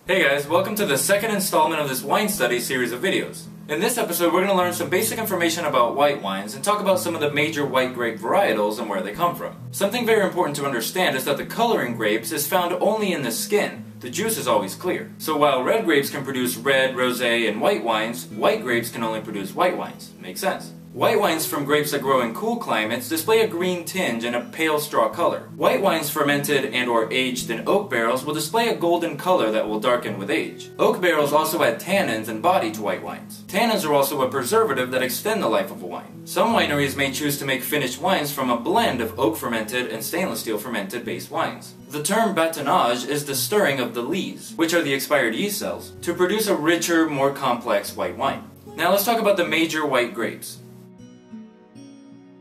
Hey guys, welcome to the second installment of this wine study series of videos. In this episode we're going to learn some basic information about white wines and talk about some of the major white grape varietals and where they come from. Something very important to understand is that the color in grapes is found only in the skin. The juice is always clear. So while red grapes can produce red, rosé, and white wines, white grapes can only produce white wines. Makes sense. White wines from grapes that grow in cool climates display a green tinge and a pale straw color. White wines fermented and or aged in oak barrels will display a golden color that will darken with age. Oak barrels also add tannins and body to white wines. Tannins are also a preservative that extend the life of a wine. Some wineries may choose to make finished wines from a blend of oak fermented and stainless steel fermented based wines. The term batonnage is the stirring of the lees, which are the expired yeast cells, to produce a richer, more complex white wine. Now let's talk about the major white grapes.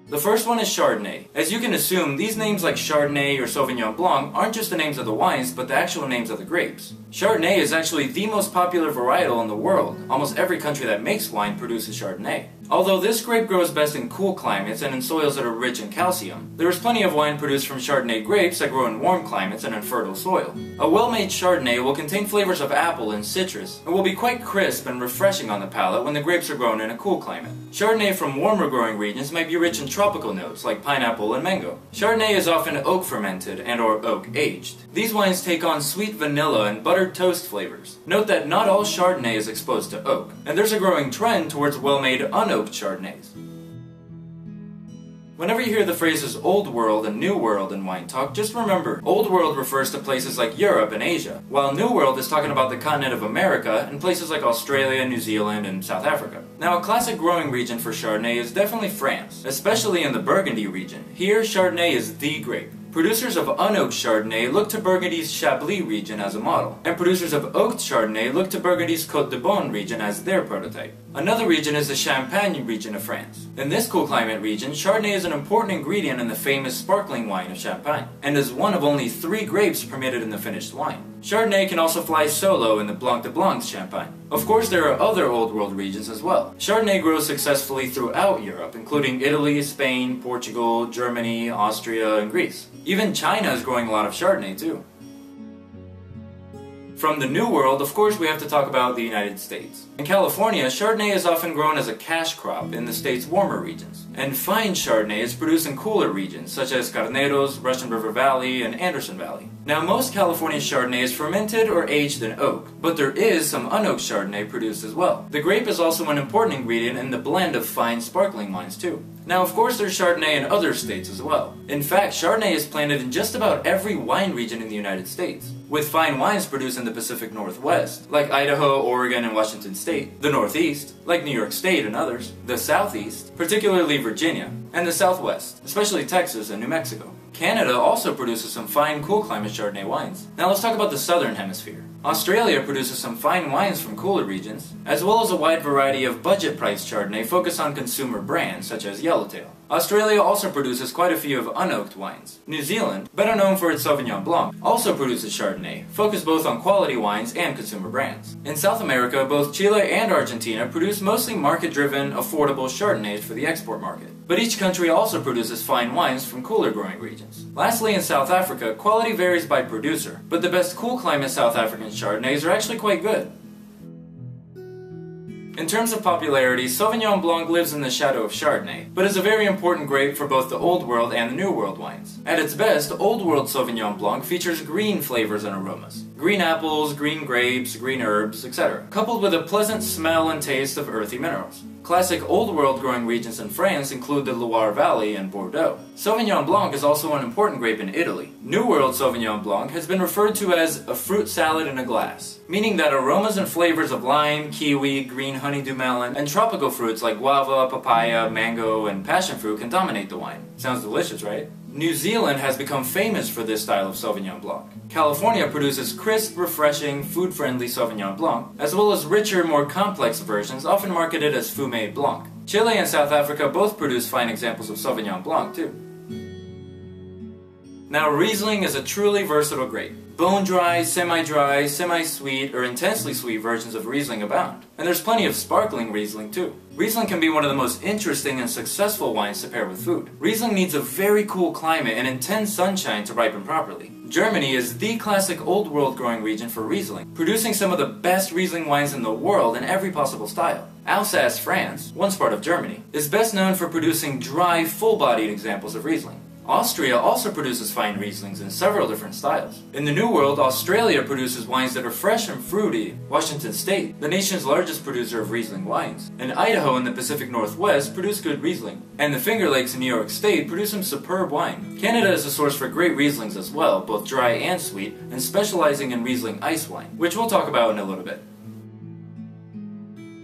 The first one is Chardonnay. As you can assume, these names like Chardonnay or Sauvignon Blanc aren't just the names of the wines, but the actual names of the grapes. Chardonnay is actually the most popular varietal in the world. Almost every country that makes wine produces Chardonnay. Although this grape grows best in cool climates and in soils that are rich in calcium, there is plenty of wine produced from Chardonnay grapes that grow in warm climates and in fertile soil. A well-made Chardonnay will contain flavors of apple and citrus, and will be quite crisp and refreshing on the palate when the grapes are grown in a cool climate. Chardonnay from warmer growing regions might be rich in tropical notes like pineapple and mango. Chardonnay is often oak fermented and or oak aged. These wines take on sweet vanilla and buttered toast flavors. Note that not all Chardonnay is exposed to oak, and there's a growing trend towards well-made unoaked Chardonnays. Whenever you hear the phrases Old World and New World in wine talk, just remember, Old World refers to places like Europe and Asia, while New World is talking about the continent of America and places like Australia, New Zealand, and South Africa. Now, a classic growing region for Chardonnay is definitely France, especially in the Burgundy region. Here, Chardonnay is the grape. Producers of unoaked Chardonnay look to Burgundy's Chablis region as a model, and producers of oaked Chardonnay look to Burgundy's Côte de Beaune region as their prototype. Another region is the Champagne region of France. In this cool climate region, Chardonnay is an important ingredient in the famous sparkling wine of Champagne, and is one of only 3 grapes permitted in the finished wine. Chardonnay can also fly solo in the Blanc de Blanc's Champagne. Of course, there are other Old World regions as well. Chardonnay grows successfully throughout Europe, including Italy, Spain, Portugal, Germany, Austria, and Greece. Even China is growing a lot of Chardonnay too. From the New World, of course, we have to talk about the United States. In California, Chardonnay is often grown as a cash crop in the state's warmer regions. And fine Chardonnay is produced in cooler regions, such as Carneros, Russian River Valley, and Anderson Valley. Now, most California Chardonnay is fermented or aged in oak, but there is some unoaked Chardonnay produced as well. The grape is also an important ingredient in the blend of fine sparkling wines too. Now, of course, there's Chardonnay in other states as well. In fact, Chardonnay is planted in just about every wine region in the United States, with fine wines produced in the Pacific Northwest, like Idaho, Oregon, and Washington State, the Northeast, like New York State and others, the Southeast, particularly Virginia, and the Southwest, especially Texas and New Mexico. Canada also produces some fine cool climate Chardonnay wines. Now let's talk about the Southern Hemisphere. Australia produces some fine wines from cooler regions, as well as a wide variety of budget-priced Chardonnay focused on consumer brands such as Yellowtail. Australia also produces quite a few of unoaked wines. New Zealand, better known for its Sauvignon Blanc, also produces Chardonnay, focused both on quality wines and consumer brands. In South America, both Chile and Argentina produce mostly market-driven, affordable Chardonnays for the export market. But each country also produces fine wines from cooler growing regions. Lastly, in South Africa, quality varies by producer, but the best cool climate South African Chardonnays are actually quite good. In terms of popularity, Sauvignon Blanc lives in the shadow of Chardonnay, but is a very important grape for both the Old World and the New World wines. At its best, Old World Sauvignon Blanc features green flavors and aromas. Green apples, green grapes, green herbs, etc., coupled with a pleasant smell and taste of earthy minerals. Classic Old World growing regions in France include the Loire Valley and Bordeaux. Sauvignon Blanc is also an important grape in Italy. New World Sauvignon Blanc has been referred to as a fruit salad in a glass, meaning that aromas and flavors of lime, kiwi, green honeydew melon, and tropical fruits like guava, papaya, mango, and passion fruit can dominate the wine. Sounds delicious, right? New Zealand has become famous for this style of Sauvignon Blanc. California produces crisp, refreshing, food-friendly Sauvignon Blanc, as well as richer, more complex versions often marketed as Fumé Blanc. Chile and South Africa both produce fine examples of Sauvignon Blanc too. Now, Riesling is a truly versatile grape. Bone-dry, semi-dry, semi-sweet, or intensely sweet versions of Riesling abound. And there's plenty of sparkling Riesling too. Riesling can be one of the most interesting and successful wines to pair with food. Riesling needs a very cool climate and intense sunshine to ripen properly. Germany is the classic old world growing region for Riesling, producing some of the best Riesling wines in the world in every possible style. Alsace, France, once part of Germany, is best known for producing dry, full-bodied examples of Riesling. Austria also produces fine Rieslings in several different styles. In the New World, Australia produces wines that are fresh and fruity. Washington State, the nation's largest producer of Riesling wines, and Idaho in the Pacific Northwest produce good Riesling. And the Finger Lakes in New York State produce some superb wine. Canada is a source for great Rieslings as well, both dry and sweet, and specializing in Riesling ice wine, which we'll talk about in a little bit.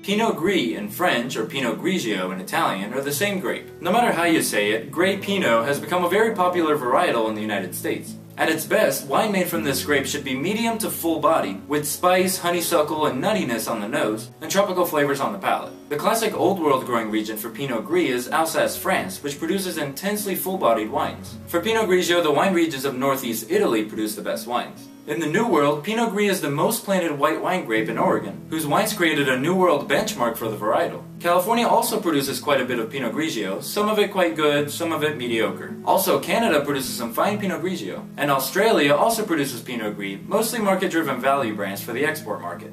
Pinot Gris in French, or Pinot Grigio in Italian, are the same grape. No matter how you say it, Grey Pinot has become a very popular varietal in the United States. At its best, wine made from this grape should be medium to full-bodied, with spice, honeysuckle, and nuttiness on the nose, and tropical flavors on the palate. The classic Old World growing region for Pinot Gris is Alsace, France, which produces intensely full-bodied wines. For Pinot Grigio, the wine regions of northeast Italy produce the best wines. In the New World, Pinot Gris is the most planted white wine grape in Oregon, whose wines created a New World benchmark for the varietal. California also produces quite a bit of Pinot Grigio, some of it quite good, some of it mediocre. Also, Canada produces some fine Pinot Grigio, and Australia also produces Pinot Gris, mostly market-driven value brands for the export market.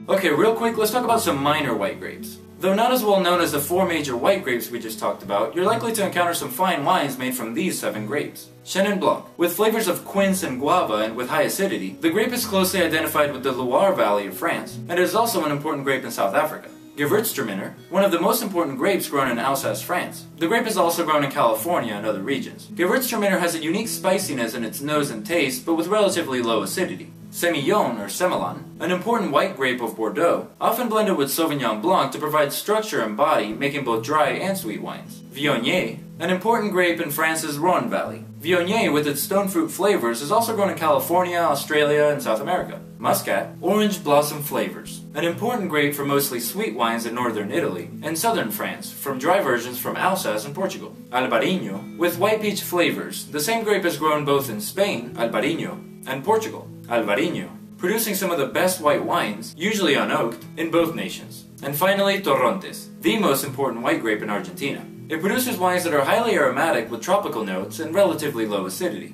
Okay, real quick, let's talk about some minor white grapes. Though not as well known as the 4 major white grapes we just talked about, you're likely to encounter some fine wines made from these 7 grapes. Chenin Blanc. With flavors of quince and guava and with high acidity, the grape is closely identified with the Loire Valley of France, and it is also an important grape in South Africa. Gewürztraminer, one of the most important grapes grown in Alsace, France. The grape is also grown in California and other regions. Gewürztraminer has a unique spiciness in its nose and taste, but with relatively low acidity. Semillon, or Semillon, an important white grape of Bordeaux, often blended with Sauvignon Blanc to provide structure and body, making both dry and sweet wines. Viognier, an important grape in France's Rhone Valley. Viognier, with its stone fruit flavors, is also grown in California, Australia, and South America. Muscat, orange blossom flavors, an important grape for mostly sweet wines in northern Italy and southern France, from dry versions from Alsace and Portugal. Albarino, with white peach flavors, the same grape is grown both in Spain, Albarino, and Portugal, Alvarinho, producing some of the best white wines, usually unoaked, in both nations. And finally, Torrontés, the most important white grape in Argentina. It produces wines that are highly aromatic with tropical notes and relatively low acidity.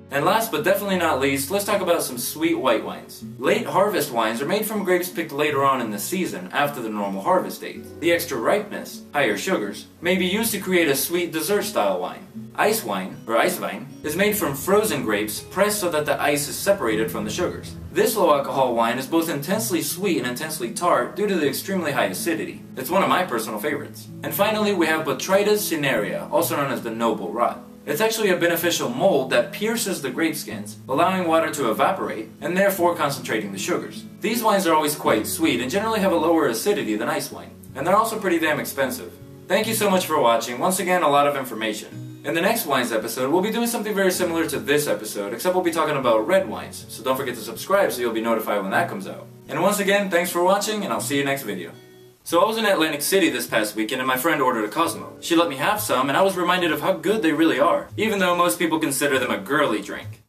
And last but definitely not least, let's talk about some sweet white wines. Late harvest wines are made from grapes picked later on in the season, after the normal harvest date. The extra ripeness, higher sugars, may be used to create a sweet dessert-style wine. Ice wine, or Eiswein, is made from frozen grapes pressed so that the ice is separated from the sugars. This low-alcohol wine is both intensely sweet and intensely tart due to the extremely high acidity. It's one of my personal favorites. And finally, we have Botrytis cinerea, also known as the noble rot. It's actually a beneficial mold that pierces the grape skins, allowing water to evaporate, and therefore concentrating the sugars. These wines are always quite sweet and generally have a lower acidity than ice wine, and they're also pretty damn expensive. Thank you so much for watching. Once again, a lot of information. In the next wines episode, we'll be doing something very similar to this episode, except we'll be talking about red wines, so don't forget to subscribe so you'll be notified when that comes out. And once again, thanks for watching, and I'll see you next video. So I was in Atlantic City this past weekend and my friend ordered a Cosmo. She let me have some and I was reminded of how good they really are, even though most people consider them a girly drink.